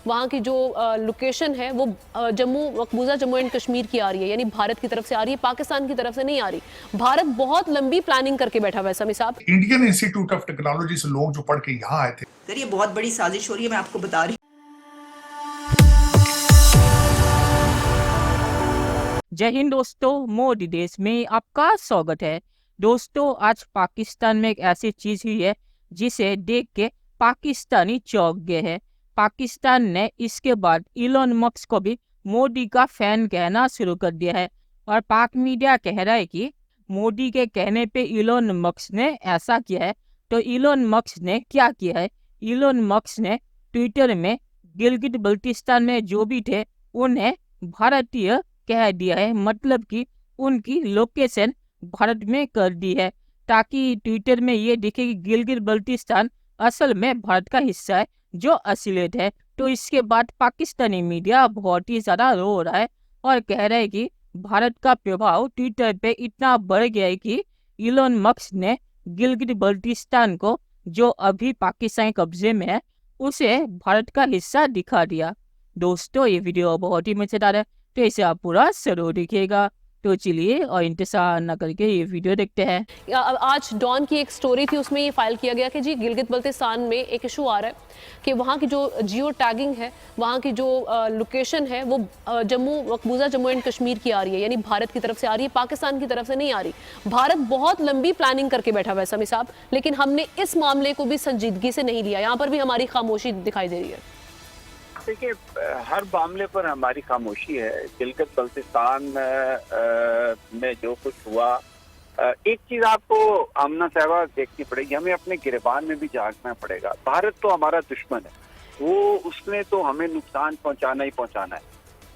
वहाँ की जो लोकेशन है वो मकबूजा जम्मू एंड कश्मीर की आ रही है, यानी भारत की तरफ से आ रही है, पाकिस्तान की तरफ से नहीं आ रही। भारत बहुत लंबी प्लानिंग करके बैठा हुआ है समी साहब। इंडियन इंस्टीट्यूट ऑफ टेक्नोलॉजी से लोग जो पढ़ के यहाँ आए थे, सर ये बहुत बड़ी साजिश हो रही है, मैं आपको बता रही हूँ। जय हिंद दोस्तों, मोदी देश में आपका स्वागत है। दोस्तों, आज पाकिस्तान में एक ऐसी चीज हुई है जिसे देख के पाकिस्तानी चौंक गए हैं। पाकिस्तान ने इसके बाद इलोन मस्क को भी मोदी का फैन कहना शुरू कर दिया है और पाक मीडिया कह रहा है कि मोदी के कहने पे इलोन मस्क ने ऐसा किया है। तो इलोन मस्क ने क्या किया है? इलोन मस्क ने ट्विटर में गिलगित बल्तिस्तान में जो भी थे उन्हें भारतीय कह दिया है, मतलब कि उनकी लोकेशन भारत में कर दी है, ताकि ट्विटर में ये दिखे कि गिलगित बल्तिस्तान असल में भारत का हिस्सा है जो असलियत है। तो इसके बाद पाकिस्तानी मीडिया बहुत ही ज्यादा रो रहा है और कह रहा है कि भारत का प्रभाव ट्विटर पे इतना बढ़ गया है कि इलोन मस्क ने गिलगित बल्तिस्तान को, जो अभी पाकिस्तान के कब्जे में है, उसे भारत का हिस्सा दिखा दिया। दोस्तों, ये वीडियो बहुत ही मजेदार है, तो इसे आप पूरा जरूर देखिएगा। तो चलिए और इंतजार न करके ये वीडियो देखते हैं। आज डॉन की एक स्टोरी थी, उसमें ये फाइल किया गया कि जी गिलगित बल्तिस्तान में एक इशू आ रहा है कि वहाँ की जो जियो टैगिंग है, वहाँ की जो लोकेशन है वो मकबूजा जम्मू एंड कश्मीर की आ रही है, यानी भारत की तरफ से आ रही है, पाकिस्तान की तरफ से नहीं आ रही। भारत बहुत लंबी प्लानिंग करके बैठा हुआ है समी साहब, लेकिन हमने इस मामले को भी संजीदगी से नहीं लिया। यहाँ पर भी हमारी खामोशी दिखाई दे रही है। देखिए, हर मामले पर हमारी खामोशी है। गिलगित बल्तिस्तान में जो कुछ हुआ, एक चीज आपको आमना साहबा देखनी पड़ेगी, हमें अपने गिरबान में भी झांकना पड़ेगा। भारत तो हमारा दुश्मन है, वो उसने तो हमें नुकसान पहुंचाना ही पहुंचाना है।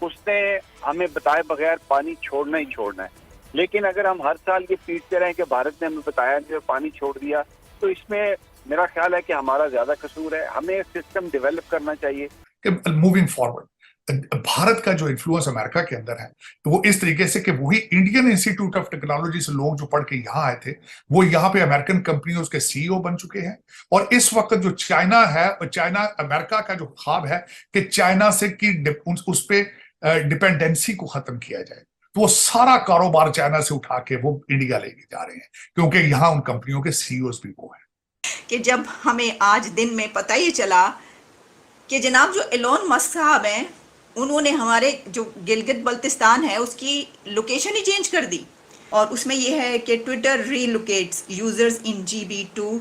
उसने हमें बताए बगैर पानी छोड़ना ही छोड़ना है। लेकिन अगर हम हर साल ये पीटते रहें कि भारत ने हमें बताया कि पानी छोड़ दिया, तो इसमें मेरा ख्याल है कि हमारा ज्यादा कसूर है। हमें सिस्टम डेवलप करना चाहिए। मूविंग फॉरवर्ड भारत का जो इन्फ्लुएंस अमेरिका के अंदर है, तो वो इस तरीके से कि वही इंडियन इंस्टीट्यूट ऑफ टेक्नोलॉजी से लोग जो पढ़ के यहाँ आए थे, वो यहाँ पे अमेरिकन कंपनियों के सीईओ बन चुके हैं। और इस वक्त जो चाइना है, चाइना अमेरिका का जो ख्वाब है कि चाइना से की उस पे डिपेंडेंसी को खत्म किया जाए, तो वो सारा कारोबार चाइना से उठा के वो इंडिया लेके जा रहे हैं, क्योंकि यहाँ उन कंपनियों के सीईओ भी वो है। कि जब हमें आज दिन में पता ही चला कि जनाब जो एलोन मस्क साहब हैं, उन्होंने हमारे जो गिलगित बल्तिस्तान है उसकी लोकेशन ही चेंज कर दी, और उसमें यह है कि Twitter relocates users in GB2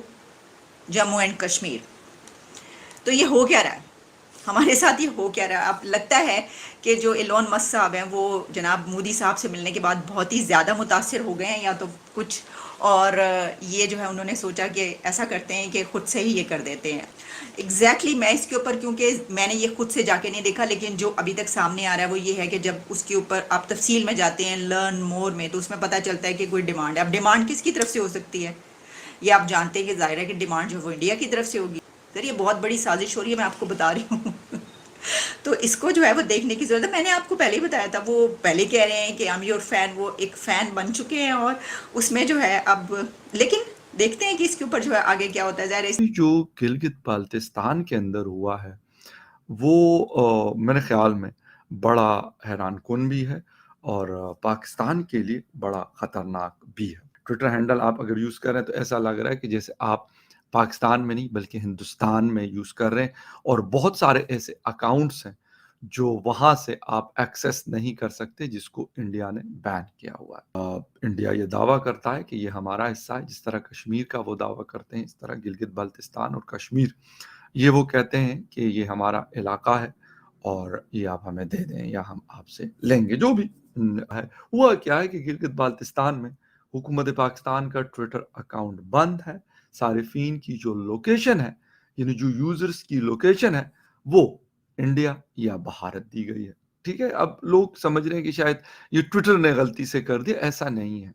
Jammu and Kashmir. तो ये हो क्या रहा है हमारे साथ? ये हो क्या रहा है? अब लगता है कि जो एलोन मस्क साहब हैं वो जनाब मोदी साहब से मिलने के बाद बहुत ही ज़्यादा मुतासिर हो गए हैं या तो कुछ, और ये जो है उन्होंने सोचा कि ऐसा करते हैं कि खुद से ही ये कर देते हैं। एग्जैक्टली मैं इसके ऊपर, क्योंकि मैंने ये खुद से जाके नहीं देखा, लेकिन जो अभी तक सामने आ रहा है वो ये है कि जब उसके ऊपर आप तफसील में जाते हैं लर्न मोर में, तो उसमें पता चलता है कि कोई डिमांड है। अब डिमांड किसकी तरफ से हो सकती है? ये आप जानते हैं कि जाहिर है कि डिमांड जो वो इंडिया की तरफ से होगी। सर ये बहुत बड़ी साजिश हो रही है, मैं आपको बता रही हूँ। तो इसको जो है वो देखने की जरूरत है। मैंने आपको पहले ही बताया था, वो पहले कह रहे हैं कि आई एम योर फैन, वो एक फैन बन चुके हैं और उसमें जो है अब, लेकिन देखते हैं कि इसके ऊपर जो है आगे क्या होता है। ज़ाहिर जो गिलगित बाल्टिस्तान के अंदर हुआ है वो मेरे ख्याल में बड़ा हैरानकुन भी है और पाकिस्तान के लिए बड़ा खतरनाक भी है। ट्विटर हैंडल आप अगर यूज़ कर रहे हैं तो ऐसा लग रहा है कि जैसे आप पाकिस्तान में नहीं बल्कि हिंदुस्तान में यूज़ कर रहे हैं, और बहुत सारे ऐसे अकाउंट्स हैं जो वहाँ से आप एक्सेस नहीं कर सकते, जिसको इंडिया ने बैन किया हुआ है। इंडिया ये दावा करता है कि ये हमारा हिस्सा है, जिस तरह कश्मीर का वो दावा करते हैं, इस तरह गिलगित बाल्टिस्तान और कश्मीर ये वो कहते हैं कि ये हमारा इलाका है और ये आप हमें दे दें या हम आपसे लेंगे, जो भी है। हुआ क्या है कि गिलगित बाल्टिस्तान में हुकूमत पाकिस्तान का ट्विटर अकाउंट बंद है। सारिफीन की जो लोकेशन है, यानी जो यूजर्स की लोकेशन है, वो इंडिया या भारत दी गई है। ठीक है, अब लोग समझ रहे हैं कि शायद ये ट्विटर ने गलती से कर दिया। ऐसा नहीं है,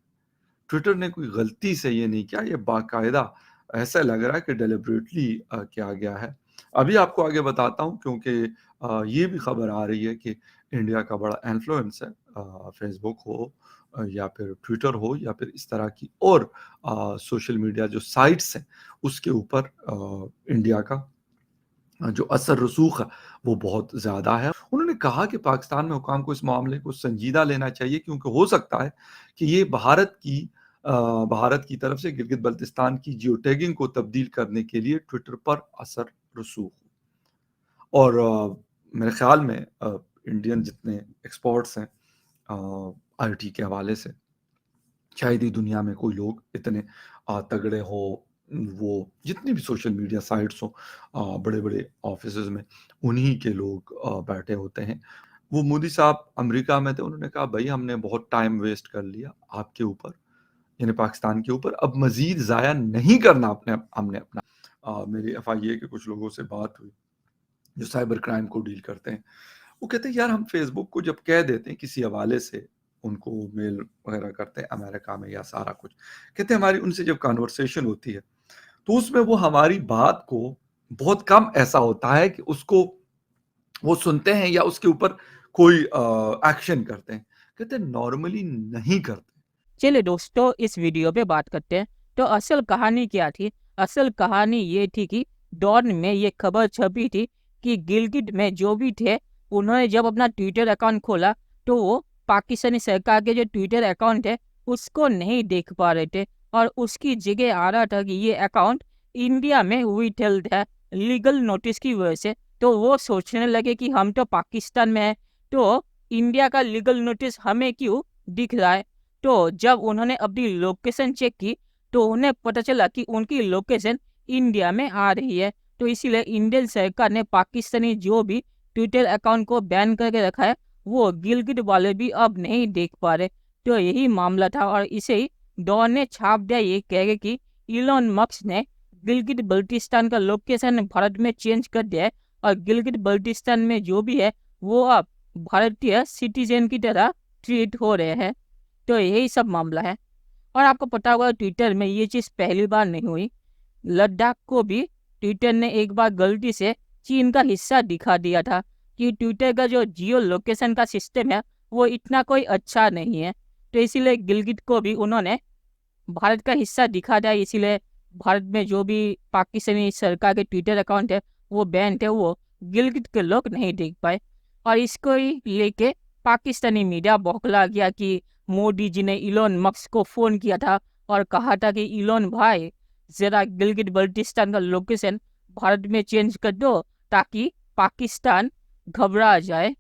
ट्विटर ने कोई गलती से ये नहीं किया, ये बाकायदा ऐसा लग रहा है कि डेलिबरेटली किया गया है। अभी आपको आगे बताता हूँ, क्योंकि ये भी खबर आ रही है कि इंडिया का बड़ा इन्फ्लुएंस है, फेसबुक हो या फिर ट्विटर हो या फिर इस तरह की और सोशल मीडिया जो साइट्स हैं उसके ऊपर इंडिया का जो असर रसूख है वो बहुत ज़्यादा है। उन्होंने कहा कि पाकिस्तान में हुकाम को इस मामले को संजीदा लेना चाहिए, क्योंकि हो सकता है कि ये भारत की तरफ से गिलगित बल्तिस्तान की जियो टैगिंग को तब्दील करने के लिए ट्विटर पर असर रसूख हो। और मेरे ख्याल में इंडियन जितने एक्सपर्ट्स हैं आईटी के हवाले से, शायद ही दुनिया में कोई लोग इतने तगड़े हो, वो जितनी भी सोशल मीडिया साइट्स हो, बड़े बड़े ऑफिसेज में उन्हीं के लोग बैठे होते हैं। वो मोदी साहब अमेरिका में थे, उन्होंने कहा भाई हमने बहुत टाइम वेस्ट कर लिया आपके ऊपर, यानी पाकिस्तान के ऊपर, अब मजीद ज़ाया नहीं करना हमने अपना। मेरी FIA के कुछ लोगों से बात हुई जो साइबर क्राइम को डील करते हैं। वो कहते हैं यार हम फेसबुक को जब कह देते हैं किसी हवाले से, उनको मेल वगैरह करते हैं अमेरिका में या सारा कुछ, कहते हैं हमारी उनसे जब कन्वर्सेशन होती है तो उसमें वो हमारी बात को बहुत कम ऐसा होता है कि उसको वो सुनते हैं या उसके ऊपर कोई एक्शन करते हैं। कहते हैं नॉर्मली नहीं करते। चलिए दोस्तों, इस वीडियो पे बात करते हैं। तो असल कहानी क्या थी? असल कहानी ये थी कि डॉन में ये खबर छपी थी कि गिलगित में जो भी थे, उन्होंने जब अपना ट्विटर अकाउंट खोला तो वो पाकिस्तानी सरकार के जो ट्विटर अकाउंट है उसको नहीं देख पा रहे थे, और उसकी जगह आ रहा था कि ये अकाउंट इंडिया में विथहेल्ड है लीगल नोटिस की वजह से। तो वो सोचने लगे कि हम तो पाकिस्तान में है, तो इंडिया का लीगल नोटिस हमें क्यों दिख रहा है। तो जब उन्होंने अपनी लोकेशन चेक की तो उन्हें पता चला कि उनकी लोकेशन इंडिया में आ रही है। तो इसीलिए इंडियन सरकार ने पाकिस्तानी जो भी ट्विटर अकाउंट को बैन करके रखा है वो गिलगित वाले भी अब नहीं देख पा रहे। तो यही मामला था, और इसे ही डॉन ने छाप दिया ये कह के कि इलॉन मस्क ने गिलगित बल्टिस्तान का लोकेशन भारत में चेंज कर दिया है, और गिलगित बल्टिस्तान में जो भी है वो अब भारतीय सिटीजन की तरह ट्रीट हो रहे हैं। तो यही सब मामला है। और आपको पता होगा ट्विटर में ये चीज़ पहली बार नहीं हुई। लद्दाख को भी ट्विटर ने एक बार गलती से चीन का हिस्सा दिखा दिया था कि ट्विटर का जो जियो लोकेशन का सिस्टम है वो इतना कोई अच्छा नहीं है। तो इसीलिए गिलगित को भी उन्होंने भारत का हिस्सा दिखा दिया। इसीलिए भारत में जो भी पाकिस्तानी सरकार के ट्विटर अकाउंट है वो बैन थे, वो गिलगित के लोग नहीं देख पाए। और इसको ही लेके पाकिस्तानी मीडिया बौखला गया कि मोदी जी ने इलॉन मस्क को फ़ोन किया था और कहा था कि इलॉन भाई ज़रा गिलगित बल्टिस्तान का लोकेशन भारत में चेंज कर दो ताकि पाकिस्तान घबरा जाए।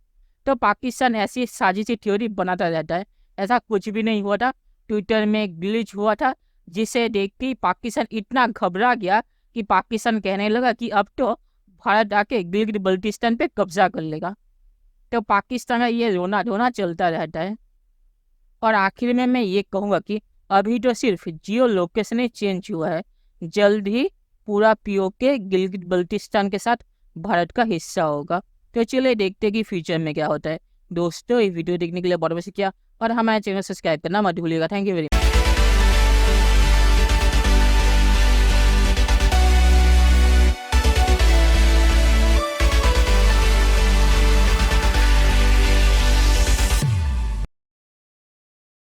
तो पाकिस्तान ऐसी साजिशी थ्योरी बनाता रहता है, ऐसा कुछ भी नहीं हुआ था। ट्विटर में ग्लिच हुआ था जिसे देख के पाकिस्तान इतना घबरा गया कि पाकिस्तान कहने लगा कि अब तो भारत आके गिलगित बल्टिस्तान पे कब्जा कर लेगा। तो पाकिस्तान का ये रोना धोना चलता रहता है। और आखिर में मैं ये कहूँगा कि अभी तो सिर्फ जियो लोकेशन ही चेंज हुआ है, जल्द ही पूरा POK गिलगित बल्टिस्तान के साथ भारत का हिस्सा होगा। तो चलिए देखते हैं कि फ्यूचर में क्या होता है। दोस्तों, ये वीडियो देखने के लिए बहुत बहुत शुक्रिया, और हमारे चैनल सब्सक्राइब करना मत भूलिएगा। Thank you very much.